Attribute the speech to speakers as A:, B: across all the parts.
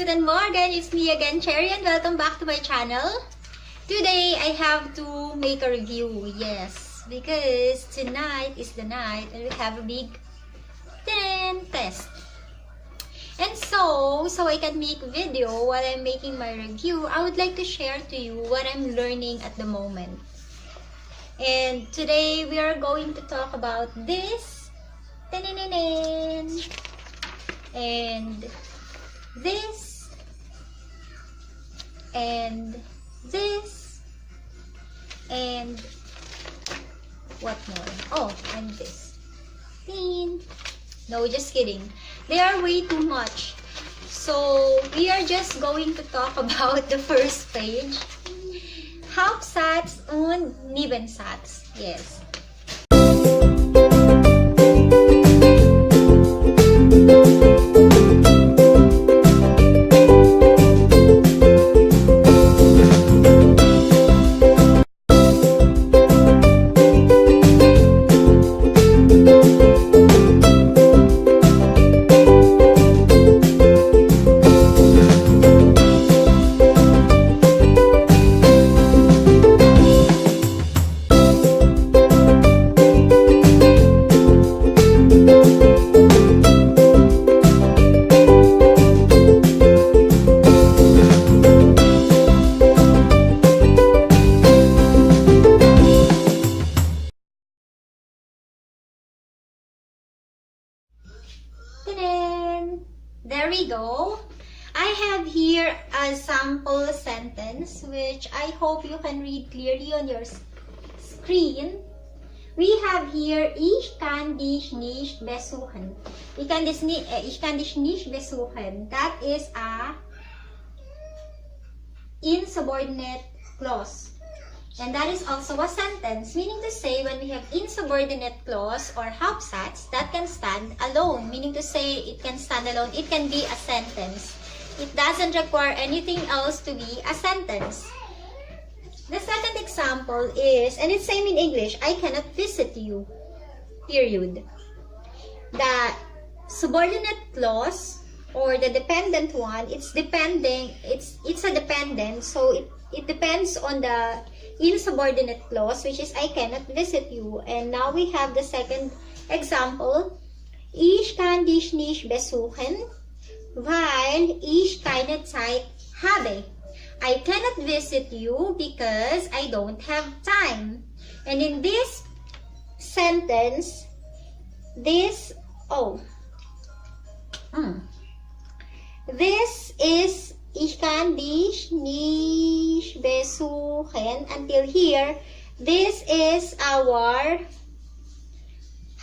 A: Guten Morgen! It's me again, Cherry, and welcome back to my channel. Today, I have to make a review. Yes, because tonight is the night and we have a big test. And so I can make video while I'm making my review. I would like to share to you what I'm learning at the moment. And today, we are going to talk about this. And this, and this, and what more? Oh, and this. No, just kidding. They are way too much. So, we are just going to talk about the first page. Hauptsatz und Nebensatz. Yes. There we go. I have here a sample sentence which I hope you can read clearly on your screen. We have here, ich kann dich nicht besuchen. Ich kann dich nicht besuchen. That is a insubordinate clause. And that is also a sentence, meaning to say when we have insubordinate clause or Hauptsatz, that can stand alone, meaning to say it can stand alone. It can be a sentence. It doesn't require anything else to be a sentence. The second example is, and it's same in English, I cannot visit you, period. The subordinate clause or the dependent one, it's a dependent, so it depends on the insubordinate clause, which is I cannot visit you. And now we have the second example. Ich kann dich nicht besuchen, weil ich keine Zeit habe. I cannot visit you because I don't have time. And in this sentence, this is ich kann dich nicht besuchen. Until here, this is our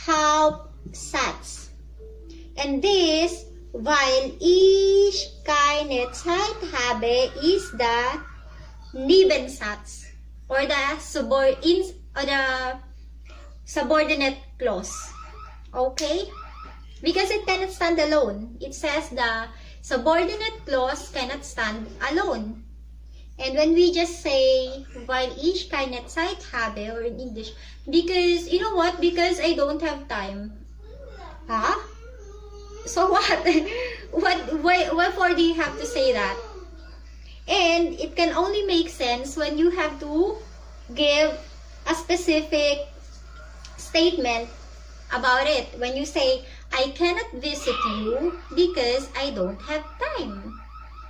A: Hauptsatz. And this, weil ich keine Zeit habe, is the Nebensatz or the subordinate clause. Okay? Because it cannot stand alone. It says the subordinate clause cannot stand alone. And when we just say, weil ich keine Zeit habe, or in English, because, you know what? Because I don't have time. Huh? So what? Why for do you have to say that? And it can only make sense when you have to give a specific statement about it. When you say, I cannot visit you because I don't have time.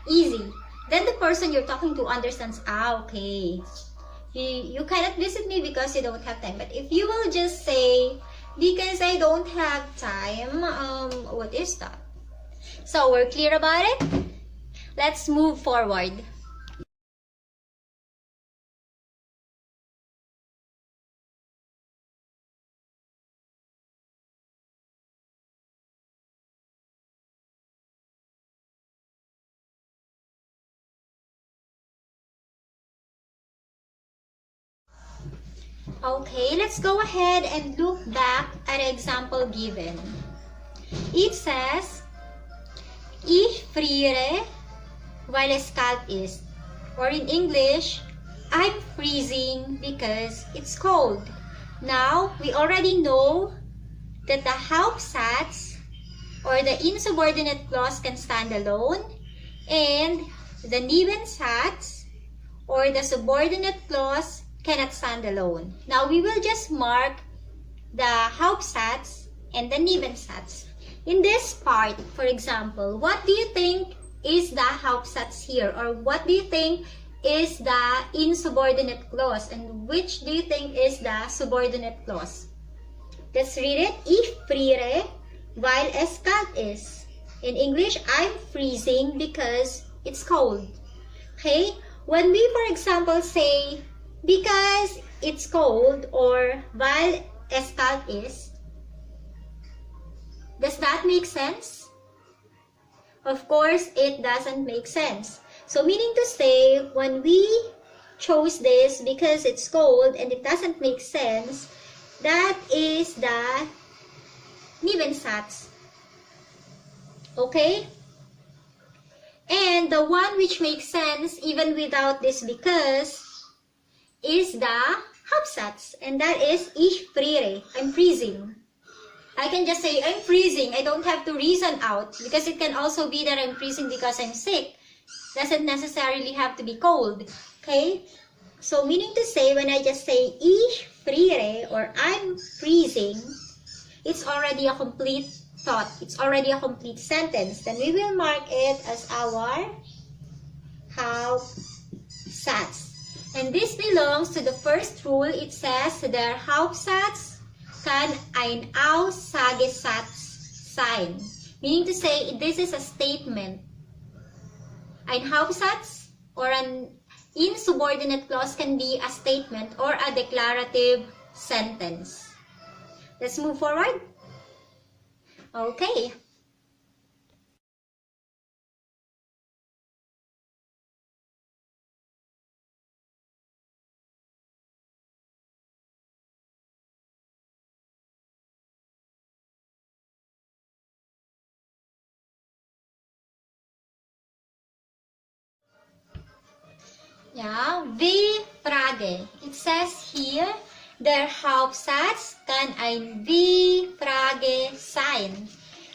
A: Easy. Then the person you're talking to understands, okay. You cannot visit me because you don't have time. But if you will just say, because I don't have time, what is that? So we're clear about it? Let's move forward. Okay, let's go ahead and look back at the example given. It says, ich friere, weil es kalt ist. Or in English, I'm freezing because it's cold. Now, we already know that the Hauptsatz or the insubordinate clause can stand alone and the Nebensatz or the subordinate clause cannot stand alone. Now we will just mark the Hauptsatz and the Nebensatz. In this part, for example, what do you think is the Hauptsatz here? Or what do you think is the insubordinate clause? And which do you think is the subordinate clause? Let's read it. Ich friere, weil es kalt ist. In English, I'm freezing because it's cold. Okay? When we, for example, say because it's cold or weil es kalt ist, does that make sense? Of course, it doesn't make sense. So meaning to say, when we chose this because it's cold and it doesn't make sense, that is the Nebensatz. Okay? And the one which makes sense even without this because is the Hauptsatz. And that is Ich friere. I'm freezing. I can just say I'm freezing. I don't have to reason out because it can also be that I'm freezing because I'm sick. Doesn't necessarily have to be cold. Okay? So meaning to say, when I just say Ich friere or I'm freezing, it's already a complete thought. It's already a complete sentence. Then we will mark it as our Hauptsatz. And this belongs to the first rule. It says der Hauptsatz kann ein Aussagesatz sein. Meaning to say, this is a statement. Ein Hauptsatz or an insubordinate clause can be a statement or a declarative sentence. Let's move forward. Okay. Ja, W-Frage. It says here, der Hauptsatz kann ein W-Frage sein.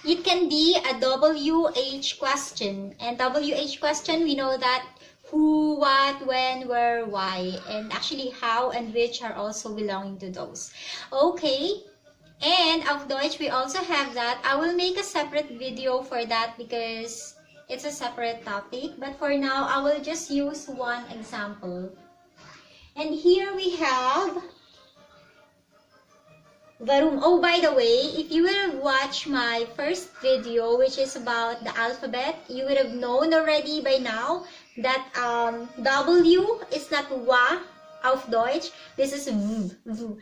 A: It can be a WH question. And WH question, we know that who, what, when, where, why. And actually how and which are also belonging to those. Okay. And auf Deutsch, we also have that. I will make a separate video for that because it's a separate topic, but for now, I will just use one example. And here we have warum. Oh, by the way, if you would have watched my first video, which is about the alphabet, you would have known already by now that W is not wa auf Deutsch. This is v, v.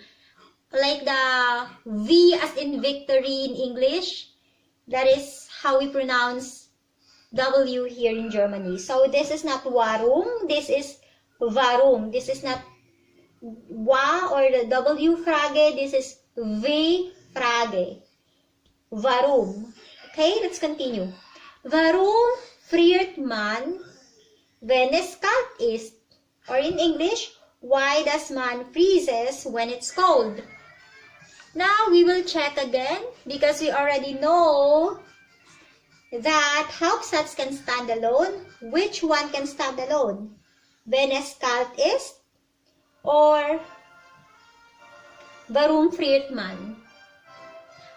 A: Like the V as in victory in English. That is how we pronounce W here in Germany. So this is not warum, this is warum. This is not wa or the W Frage, this is V Frage. Warum. Okay, let's continue. Warum friert man, wenn es kalt ist? Or in English, why does man freezes when it's cold? Now we will check again because we already know that Hauptsatz can stand alone. Which one can stand alone? Wenn es kalt ist or warum friert man?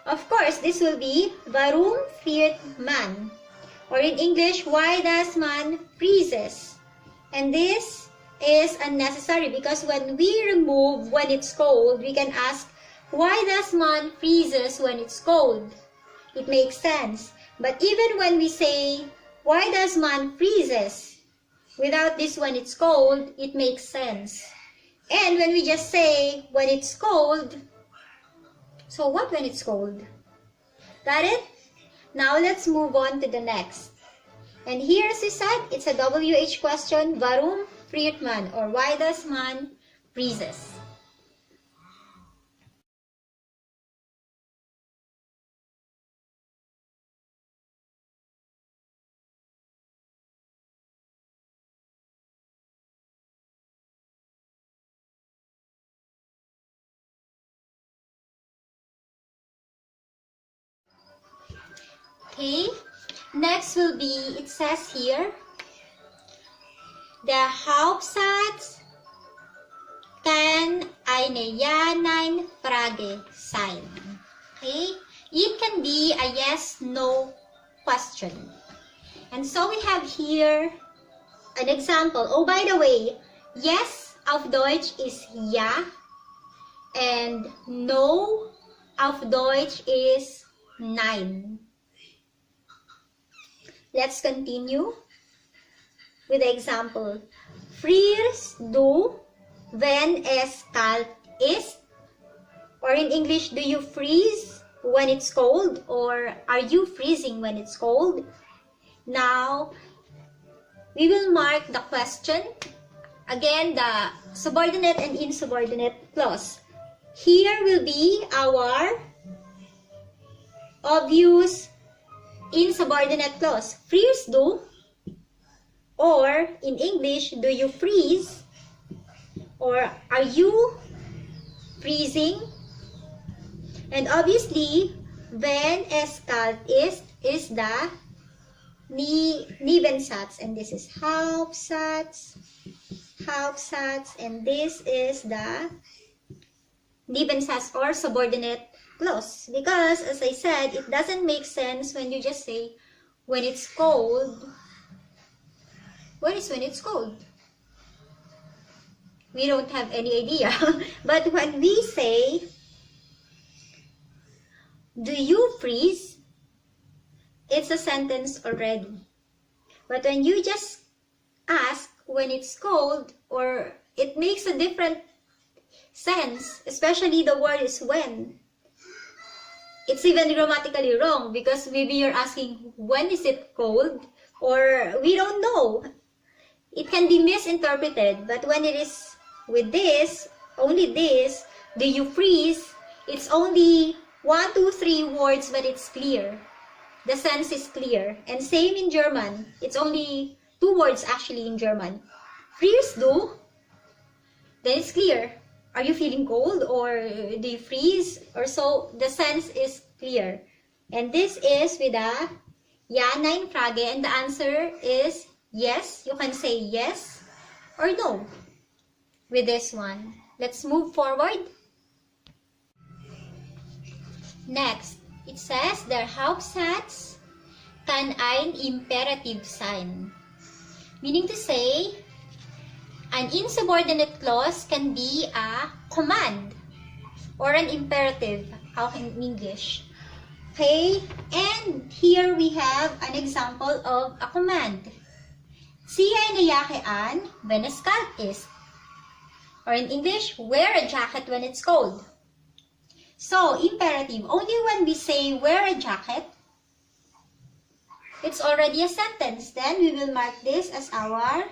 A: Of course, this will be warum friert man? Or in English, why does man freezes? And this is unnecessary because when we remove when it's cold, we can ask, why does man freezes when it's cold? It makes sense. But even when we say, why does man freezes? Without this when it's cold, it makes sense. And when we just say, when it's cold, so what when it's cold? Got it? Now let's move on to the next. And here, as we said, it's a WH question, warum friert man? Or why does man freezes? Okay, next will be, it says here, Der Hauptsatz kann eine Ja-Nein-Frage sein. Okay? It can be a yes-no question. And so we have here an example. Oh, by the way, yes auf Deutsch is ja, and no auf Deutsch is nein. Let's continue with the example. Frierst du, wenn es kalt ist? Or in English, do you freeze when it's cold? Or are you freezing when it's cold? Now, we will mark the question. Again, the subordinate and insubordinate clause. Here will be our obvious insubordinate clause. Frierst du? Or in English, do you freeze? Or are you freezing? And obviously, wenn es kalt ist the Nebensatz. And this is Hauptsatz, and this is the Nebensatz or subordinate clause. Because, as I said, it doesn't make sense when you just say, when it's cold. What is when it's cold? We don't have any idea. But when we say, do you freeze? It's a sentence already. But when you just ask when it's cold, or it makes a different sense, especially the word is when. It's even grammatically wrong because maybe you're asking, when is it cold? Or we don't know. It can be misinterpreted, but when it is with this, only this, do you freeze? It's only 1, 2, 3 words, but it's clear. The sense is clear. And same in German. It's only 2 words actually in German. Frierst du? Then it's clear. Are you feeling cold or do you freeze? Or so, the sense is clear. And this is with a Ja-Nein-Frage, and the answer is yes. You can say yes or no with this one. Let's move forward. Next, it says, der Hauptsatz kann ein Imperativ sein. Meaning to say, an insubordinate clause can be a command or an imperative, auch in English. Okay, and here we have an example of a command. Zieh eine Jacke an, wenn es kalt ist. Or in English, wear a jacket when it's cold. So, imperative, only when we say wear a jacket, it's already a sentence. Then we will mark this as our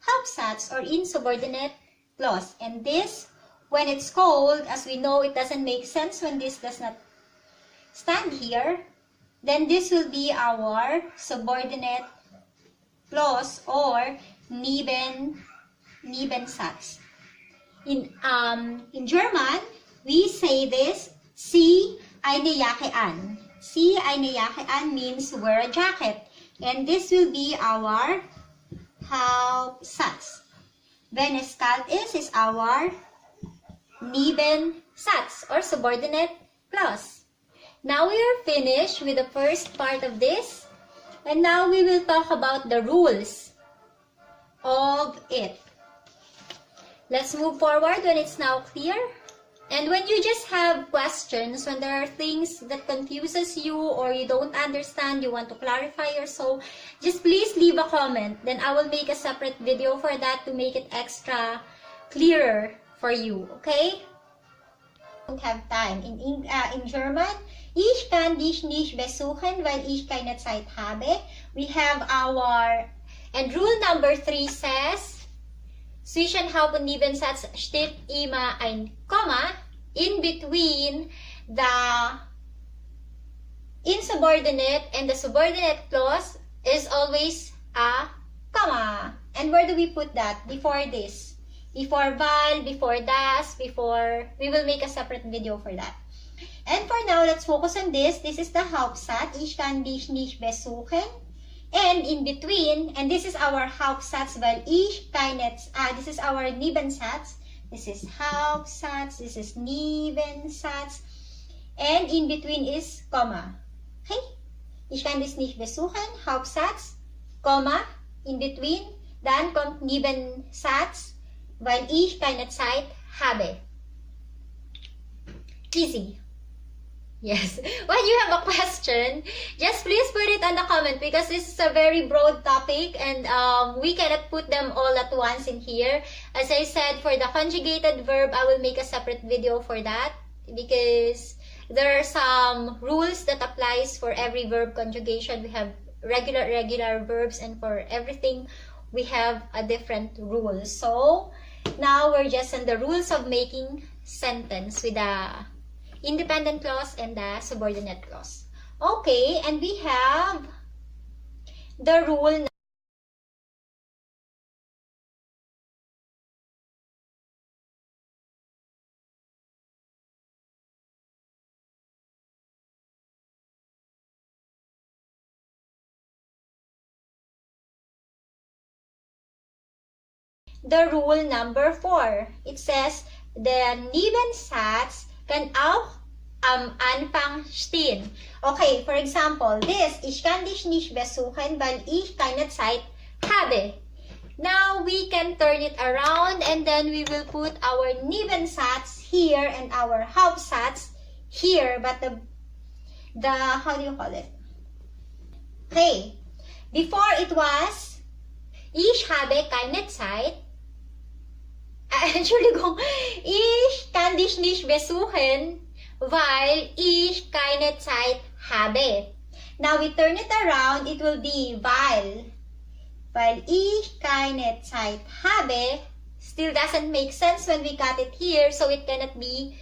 A: Hauptsatz or insubordinate clause. And this, when it's cold, as we know, it doesn't make sense when this does not stand here. Then this will be our subordinate clause or Nebensatz. In German, we say this, zieh eine Jacke an. Zieh eine Jacke an means wear a jacket. And this will be our Hauptsatz. Wenn es kalt is our Nebensatz or subordinate clause. Now we are finished with the first part of this. And now we will talk about the rules of it. Let's move forward when it's now clear. And when you just have questions, when there are things that confuses you or you don't understand, you want to clarify or so, just please leave a comment. Then I will make a separate video for that to make it extra clearer for you. Okay? Don't have time. In German, ich kann dich nicht besuchen, weil ich keine Zeit habe. We have our, and rule number 3 says, zwischen Haupt- und Nebensatz steht immer ein Komma. In between the insubordinate and the subordinate clause is always a comma. And where do we put that? Before this. Before val, before das, before... We will make a separate video for that. And for now, let's focus on this. This is the Hauptsatz. Ich kann dich nicht besuchen. And in between, and this is our Hauptsatz, weil ich keine, this is our Nebensatz. This is Hauptsatz, this is Nebensatz. And in between is Komma. Okay? Ich kann das nicht besuchen. Hauptsatz, Komma, in between. Dann kommt Nebensatz, weil ich keine Zeit habe. Easy. Yes. When you have a question, just please put it on the comment because this is a very broad topic and we cannot put them all at once in here. As I said, for the conjugated verb, I will make a separate video for that because there are some rules that applies for every verb conjugation. We have regular verbs, and for everything, we have a different rule. So, now we're just on the rules of making sentence with the independent clause and the subordinate clause. Okay, and we have the rule. The rule number 4. It says, der Nebensatz kann auch am Anfang stehen. Okay, for example, this, ich kann dich nicht besuchen, weil ich keine Zeit habe. Now, we can turn it around and then we will put our Nebensatz here and our Hauptsatz here, but the how do you call it? Okay, before it was, ich habe keine Zeit. Entschuldigung, ich kann dich nicht besuchen, weil ich keine Zeit habe. Now we turn it around, it will be weil ich keine Zeit habe. Still doesn't make sense when we got it here, so it cannot be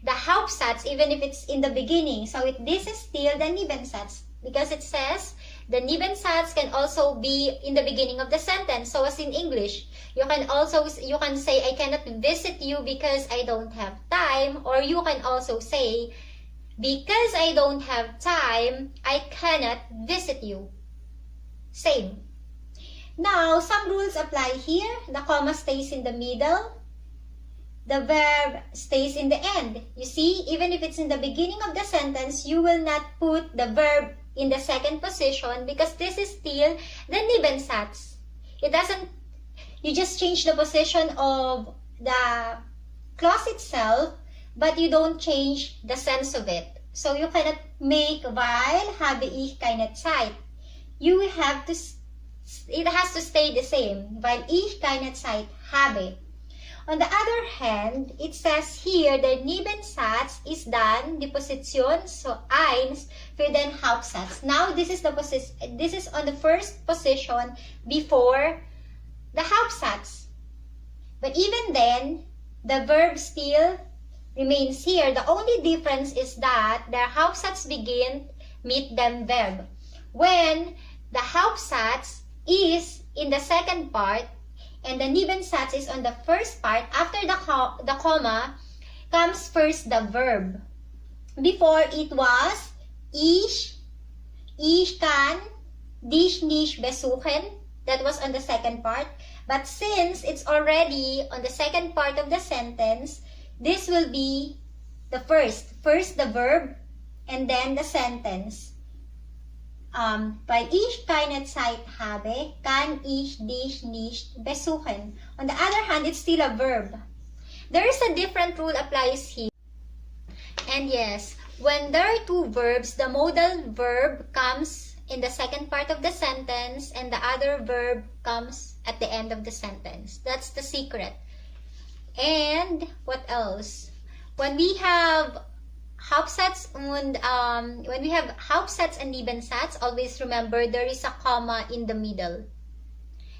A: the Hauptsatz even if it's in the beginning. So this is still the Nebensatz because it says the Nebensatz can also be in the beginning of the sentence. So as in English, you can say, I cannot visit you because I don't have time. Or you can also say, because I don't have time, I cannot visit you. Same. Now, some rules apply here. The comma stays in the middle. The verb stays in the end. You see, even if it's in the beginning of the sentence, you will not put the verb in the second position because this is still the Nebensatz. It doesn't, you just change the position of the clause itself, but you don't change the sense of it. So you cannot make weil habe ich keine Zeit. You have to, it has to stay the same, weil ich keine Zeit habe. On the other hand, it says here, der Nebensatz ist dann die Position, so 1 für den Hauptsatz. Now, this is on the first position before the Hauptsatz. But even then, the verb still remains here. The only difference is that the Hauptsatz begin mit dem Verb. When the Hauptsatz is in the second part, and the Nebensatz is on the first part, after the comma, comes first the verb. Before it was, ich kann dich nicht besuchen. That was on the second part. But since it's already on the second part of the sentence, this will be the first. First the verb, and then the sentence. Weil ich keine Zeit habe, kann ich dich nicht besuchen. On the other hand, it's still a verb. There is a different rule applies here. And yes, when there are two verbs, the modal verb comes in the second part of the sentence and the other verb comes at the end of the sentence. That's the secret. And what else? When we have Hauptsatz and when we have Hauptsatz and Nebensatz, always remember there is a comma in the middle.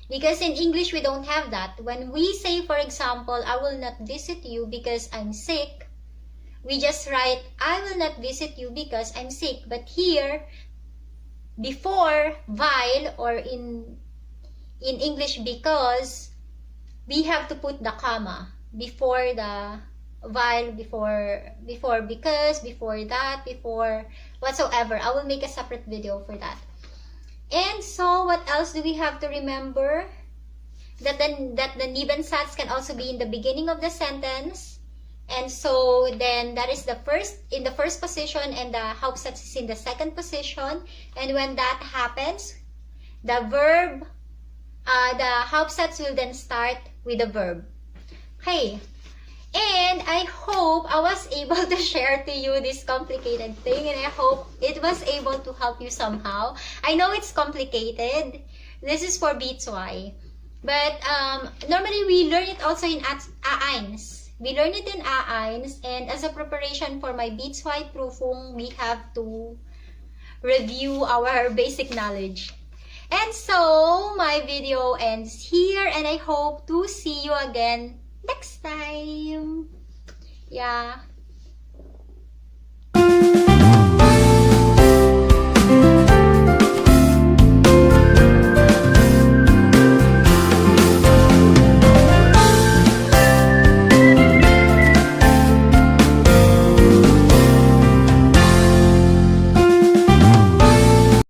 A: Because in English we don't have that. When we say, for example, I will not visit you because I'm sick, we just write, I will not visit you because I'm sick. But here, before weil, or in English because, we have to put the comma before the while, before because, before that, before whatsoever. I will make a separate video for that. And so, what else do we have to remember? That the Nebensatz can also be in the beginning of the sentence. And so, then that is in the first position, and the Hauptsatz is in the second position. And when that happens, the Hauptsatz will then start with the verb. Okay. And I hope I was able to share to you this complicated thing, and I hope it was able to help you somehow. I know it's complicated. This is for B2. But normally we learn it also in A1. We learn it in A1, and as a preparation for my B2 Prüfung, we have to review our basic knowledge. And so, my video ends here, and I hope to see you again next time. Yeah.